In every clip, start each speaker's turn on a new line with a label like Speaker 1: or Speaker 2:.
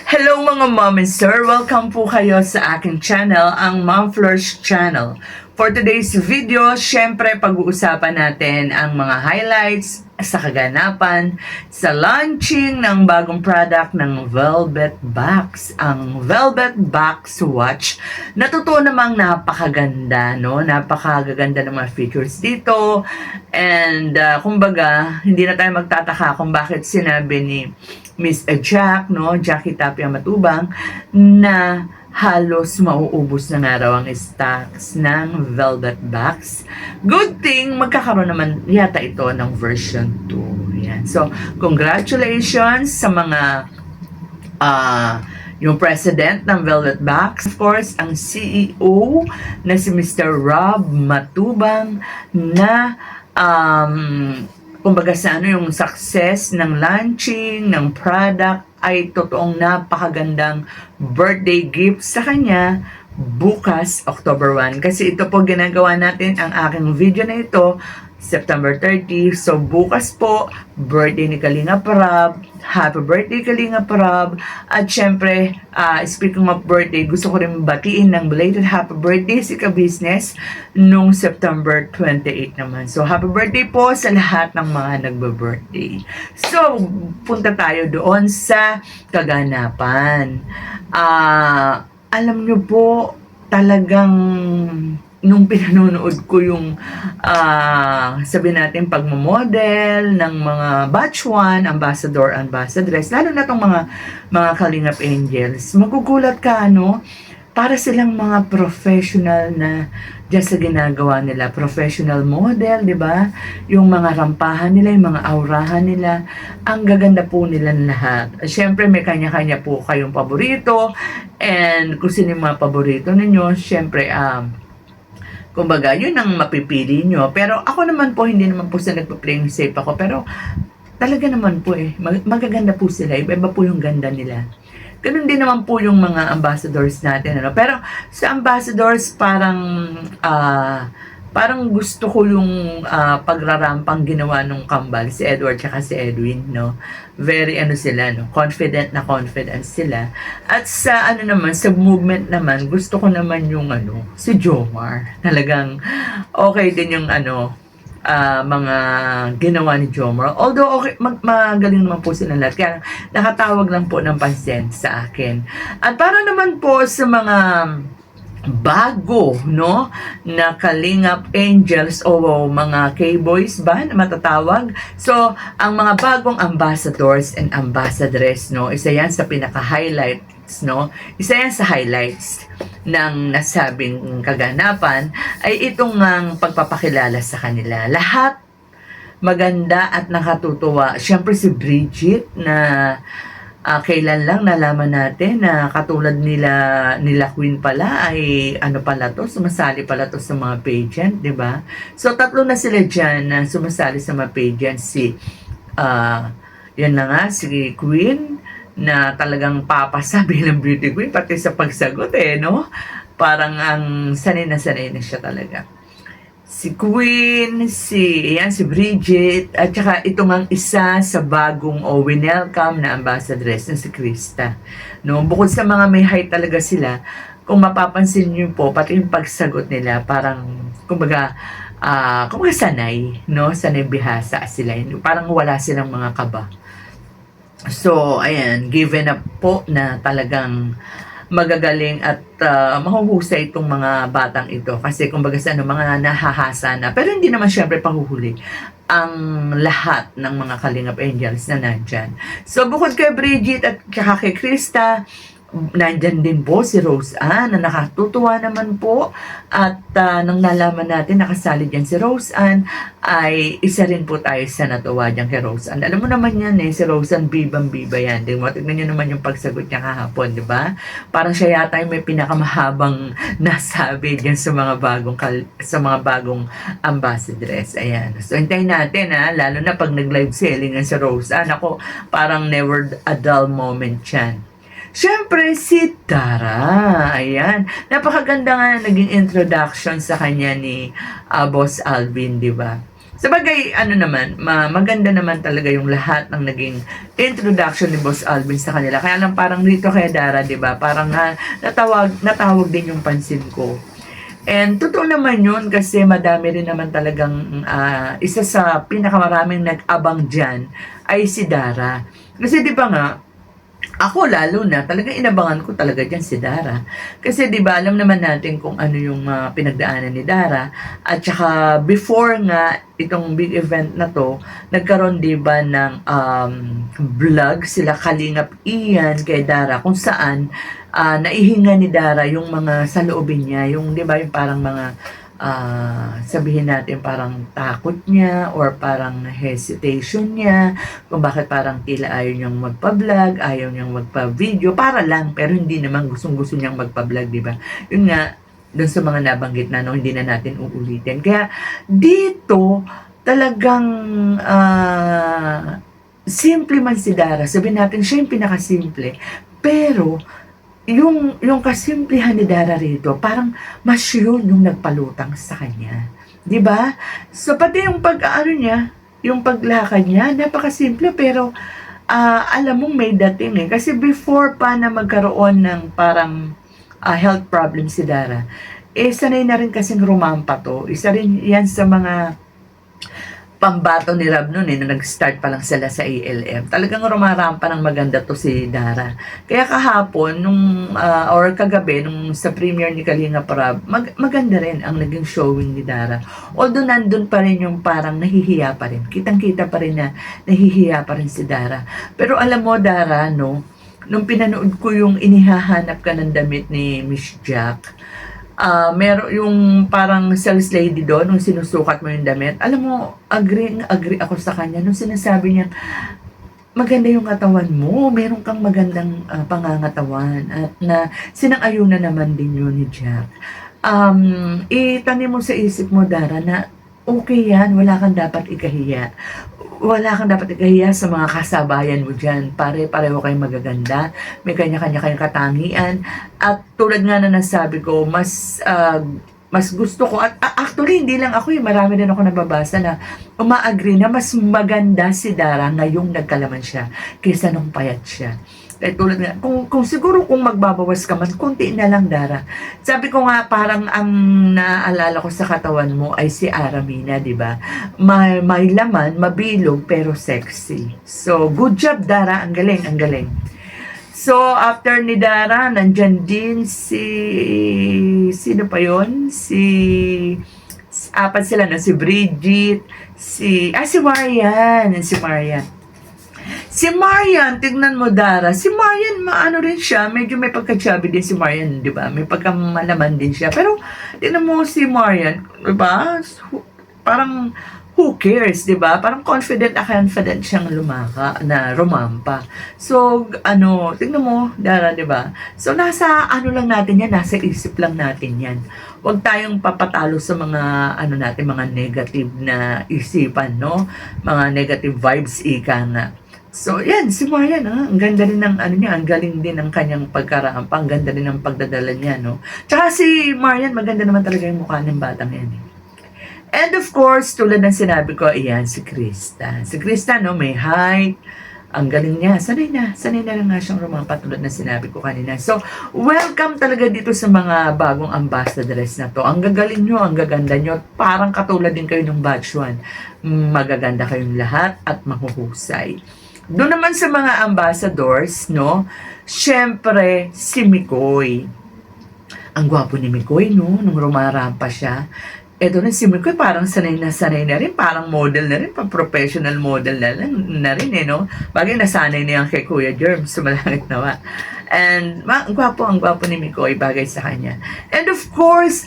Speaker 1: Hello mga mom and sir! Welcome po kayo sa aking channel, ang Mom Flourish Channel. For today's video, syempre pag-uusapan natin ang mga highlights sa kaganapan sa launching ng bagong product ng Velvet Box, ang Velvet Box Watch. Natutuwa namang napakaganda, no? Napakaganda ng mga features dito. And kumbaga, hindi na tayo magtataka kung bakit sinabi ni Miss Jack, no? Jackie Tapia Matubang, na halos mauubos na nga raw ang stocks ng Velvet Box. Good thing, magkakaroon naman yata ito ng version 2. Yan. So, congratulations sa mga yung president ng Velvet Box. Of course, ang CEO na si Mr. Rob Matubang na kumbaga sa yung success ng launching ng product ay totoong napakagandang birthday gift sa kanya bukas, October 1. Kasi ito po ginagawa natin ang aking video na ito, September 30. So bukas po, birthday ni Kalinga Prab. Happy birthday Kalinga Prab. At syempre, speaking of birthday, gusto ko rin batiin ng belated happy birthday si Ka-Business nung September 28 naman. So happy birthday po sa lahat ng mga nagbe-birthday. So, punta tayo doon sa kaganapan. Alam nyo po, talagang nung pinanonood ko yung sabi natin pagmamodel ng mga batch 1, ambassador, ambassadress, lalo na tong mga Kalingap Angels, magugulat ka, no? Para silang mga professional na dyan sa ginagawa nila, professional model, di ba? Yung mga rampahan nila, yung mga aurahan nila, ang gaganda po nilang lahat. Siyempre, may kanya-kanya po kayong paborito, and kung sino yung mga paborito ninyo, siyempre, kumbaga, yun ang mapipili nyo. Pero ako naman po, hindi naman po sa nagpa-playing safe ako. Pero talaga naman po magaganda po sila. Iba po yung ganda nila. Ganun din naman po yung mga ambassadors natin. Ano? Pero sa ambassadors, parang gusto ko yung pagrarampang ginawa nung kambal, si Edward tsaka si Edwin, no? Very sila, no? Confident sila. At sa naman, sa movement naman, gusto ko naman yung si Jomar. Talagang okay din yung mga ginawa ni Jomar. Although okay, magaling naman po sila lahat. Kaya nakatawag lang po ng pansin sa akin. At para naman po sa mga bago, no, na Kalingap Angels o mga K-boys ba na matatawag. So, ang mga bagong ambassadors and ambassadress, no, isa yan sa pinaka-highlights, no, isa yan sa highlights ng nasabing kaganapan ay itong pagpapakilala sa kanila. Lahat maganda at nakatutuwa. Siyempre si Bridget na kailan lang nalaman natin na katulad nila Queen pala ay pala to, sumasali pala to sa mga pageant, di ba? So tatlo na sila dyan na sumasali sa mga pageant. Yan na nga, si Queen na talagang papasa bilang beauty queen, pati sa pagsagot no? Parang sanay na siya talaga. Si Queen, si Bridget, at saka ito ngang isa sa bagong welcome na ambassadress na si Krista. No, bukod sa mga may height talaga sila, kung mapapansin niyo po, pati yung pagsagot nila, parang, kumbaga sanay, no? Sanay bihasa sila. Parang wala silang mga kaba. So, ayan, given up po na talagang magagaling at mahuhusay itong mga batang ito kasi kumbaga sa mga nahahasa na, pero hindi naman syempre pahuhuli ang lahat ng mga Kalingap Angels na nandyan. So bukod kay Bridget at kay Krista, nandyan din po si Rose Ann na nakatutuwa naman po at nang nalaman natin nakasali dyan si Rose Ann ay isa rin po tayo sa natuwa dyan kay Rose Ann. Alam mo naman yan si Rose Ann, bibang-biba yan. Tignan nyo naman yung pagsagot niya kahapon, di ba? Parang siya yata yung may pinakamahabang nasabi dyan sa mga bagong ambassadress. Ayan. So hintayin natin lalo na pag nag-live selling yan si Rose Ann. Ako, parang never a dull moment yan. Siyempre, si Tara. Ayan. Napakaganda nga naging introduction sa kanya ni Boss Alvin, di ba? Sabagay, ano naman, maganda naman talaga yung lahat ng naging introduction ni Boss Alvin sa kanila. Kaya lang parang dito kay Dara, 'di ba? Parang natawag din yung pansin ko. And totoo naman yun kasi madami rin naman talagang isa sa pinakamaraming nag-abang dyan ay si Dara. Kasi di ba nga, ako lalo na, talagang inabangan ko talaga dyan si Dara. Kasi di ba alam naman natin kung ano yung pinagdaanan ni Dara. At saka before nga itong big event na to, nagkaroon di ba ng vlog sila Kalingap Ian kay Dara kung saan naihinga ni Dara yung mga saloobin niya, yung di ba yung parang mga sabihin natin parang takot niya or parang hesitation niya kung bakit parang tila ayaw niyang magpa-vlog, ayaw niyang magpa-video, para lang, pero hindi naman gustong-gusto niyang magpa-vlog, di ba? Yun nga, dun sa mga nabanggit na, no, hindi na natin uulitin. Kaya, dito, talagang, simple man si Dara, sabihin natin, siya yung pinakasimple, pero, yung kasimplihan ni Dara rito, parang mas yun yung nagpalutang sa kanya. 'Di ba? So, pati yung pag-ano niya, yung paglakad niya, napakasimple pero alam mong may dating eh. Kasi before pa na magkaroon ng parang health problem si Dara, sanay na rin kasing rumampa to. Isa rin yan sa mga pambato ni Rab noon na nag-start pa lang sila sa ALM. Talagang rumarampa ng maganda to si Dara. Kaya kahapon, or kagabi, nung sa premiere ni Kalinga Rab, maganda rin ang naging showing ni Dara. Although nandun pa rin yung parang nahihiya pa rin. Kitang-kita pa rin na nahihiya pa rin si Dara. Pero alam mo, Dara, no, nung pinanood ko yung inihahanap ka ng damit ni Miss Jack, meron yung parang sales lady doon nung sinusukat mo yung damit. Alam mo, agree ako sa kanya nung sinasabi niya, maganda yung katawan mo, meron kang magandang pangangatawan at na sinang-ayunan naman din yun ni Jack. Itanim mo sa isip mo, Dara, na okay yan, wala kang dapat ikahiya. Wala kang dapat ikahiya sa mga kasabayan mo dyan. Pare-pareho kayong magaganda. May kanya-kanya kayong katangian. At tulad nga na nasabi ko, mas gusto ko, at actually hindi lang ako marami din ako nababasa na umaagree na mas maganda si Dara ngayong nagkalaman siya kaysa nung payat siya. Tulad nga, kung siguro kung magbabawas ka man, konti na lang, Dara. Sabi ko nga, parang ang naaalala ko sa katawan mo ay si Aramina, di ba? May laman, mabilog, pero sexy. So, good job, Dara. Ang galing, ang galing. So, after ni Dara, nandyan din sino pa yon? Apat sila na, si Bridget, si Marian, Si Marian, tignan mo, Dara. Si Marian, maano rin siya. Medyo may pagka-chubby din si Marian, di ba? May pagkamalaman din siya. Pero, tignan mo si Marian, di ba? Parang, who cares, di ba? Parang confident siyang rumampa. So, tignan mo, Dara, di ba? So, nasa lang natin yan, nasa isip lang natin yan. Huwag tayong papatalo sa mga, mga negative na isipan, no? Mga negative vibes, ika nga. So, yan, si Marian, ang ganda rin ng niya, ang galing din ng kanyang pagkarampa, ang ganda rin ng pagdadala niya, no? Tsaka si Marian, maganda naman talaga yung mukha ng batang yan, eh. And of course, tulad ng sinabi ko, ayan, si Krista. Si Krista, no, may height, ang galing niya, sanay na lang nga siyang rumampa tulad ng sinabi ko kanina. So, welcome talaga dito sa mga bagong ambassadors na to. Ang gagaling nyo, ang gaganda nyo, parang katulad din kayo ng batch 1. Magaganda kayong lahat at mahuhusay. Doon naman sa mga ambassadors, no, syempre, si Mikoy. Ang gwapo ni Mikoy, no, nung rumarampa siya. Eto rin si Mikoy, parang sanay na rin, parang model na rin, professional model na rin, no. Bagay nasanay na yan kay Kuya Germ, sumalangit nawa. And ang gwapo ni Mikoy, bagay sa kanya. And of course,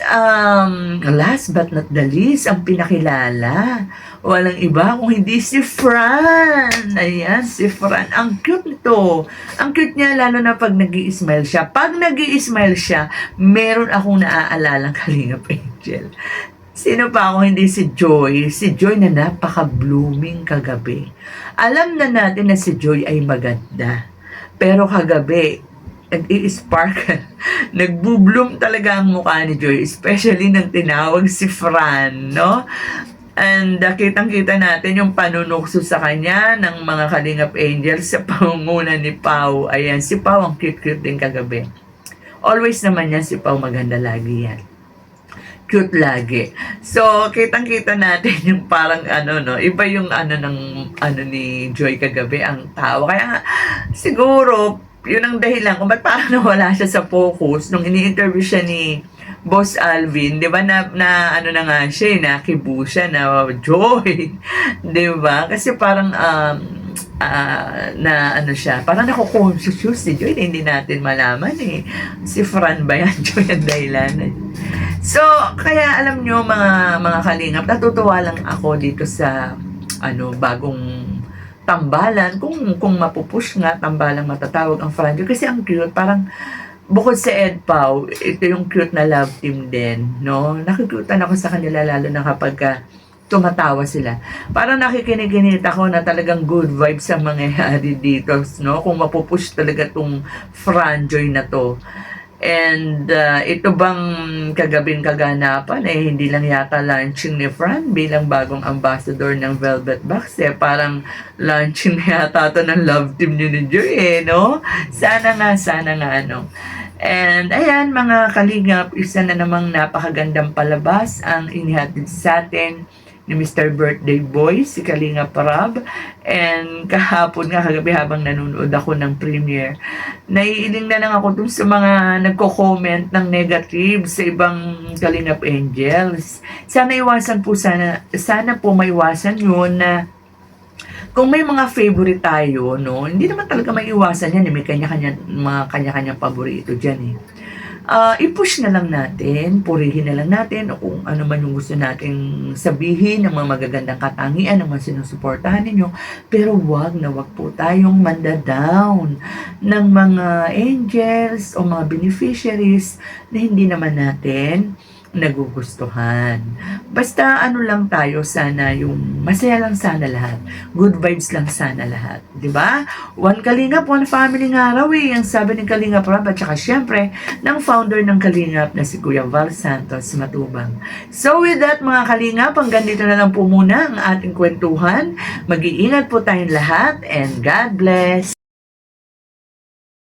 Speaker 1: last but not the least, ang pinakilala, walang iba kung hindi si Fran. Ayan, si Fran. Ang cute nito. Ang cute niya, lalo na pag nag-i-smile siya. Pag nag-i-smile siya, meron akong naaalala Kalingap Angel. Sino pa ako hindi si Joy? Si Joy na napaka-blooming kagabi. Alam na natin na si Joy ay maganda. Pero kagabi, nag-i-sparkle. Nagbo-bloom talaga ang mukha ni Joy. Especially nang tinawag si Fran, no? And kitang-kita natin yung panunukso sa kanya ng mga Kalingap Angels sa pangunguna ni Pau. Ayan, si Pau ang cute-cute din kagabi. Always naman yan si Pau, maganda lagi yan. Cute lagi. So, kitang-kita natin yung parang iba yung ni Joy kagabi, ang tawa. Kaya nga, siguro, yun ang dahilan kung ba't parang nawala siya sa focus nung ini-interview siya ni Boss Alvin, 'di ba na na nga siya, nakibu siya na Joy, 'di ba? Kasi parang siya, parang nako-conscious si Joy, hindi natin malaman eh. Si Fran ba yan? Joy ang dahilan. So, kaya alam nyo mga kalingap, natutuwa lang ako dito sa bagong tambalan, kung mapupush nga, tambalang matatawag ang Fran Joy, kasi ang cute, parang bukod sa Ed Pau, ito yung cute na love team din, no? Nakikutan ako sa kanila lalo na kapag tumatawa sila. Parang nakikinig ako na talagang good vibes ang mangyayari dito, no? Kung mapupush talaga tong Franjoy na to. And ito bang kagabing kaganapan hindi lang yata launching ni Fran bilang bagong ambassador ng Velvet Box parang launching na yata to ng love team ni Joy no? Sana nga And ayan mga kalingap, isa na namang napakagandang palabas ang inihatid sa atin ni Mr. Birthday Boy, si Kalingap Rab. And kahapon nga, kagabi habang nanonood ako ng premiere, naiiling na lang ako dun sa mga nagko-comment ng negative sa ibang Kalingap Angels. Sana po maiwasan yun na kung may mga favorite tayo, no, hindi naman talaga maiwasan yan. May mga kanya-kanyang paborito dyan i-push na lang natin, purihin na lang natin, o kung ano man yung gusto nating sabihin, ng mga magagandang katangian, ng mga sinusuportahan ninyo. Pero wag po tayong manda-down ng mga angels o mga beneficiaries na hindi naman natin nagugustuhan. Basta lang tayo, sana yung masaya lang sana lahat. Good vibes lang sana lahat. 'Di ba? One Kalingap, one family nga raw ang sabi ng Kalingap Rab at saka syempre ng founder ng Kalingap na si Kuya Val Santos Matubang. So with that mga Kalingap, hanggang dito na lang po muna ang ating kwentuhan. Mag-iingat po tayong lahat and God bless.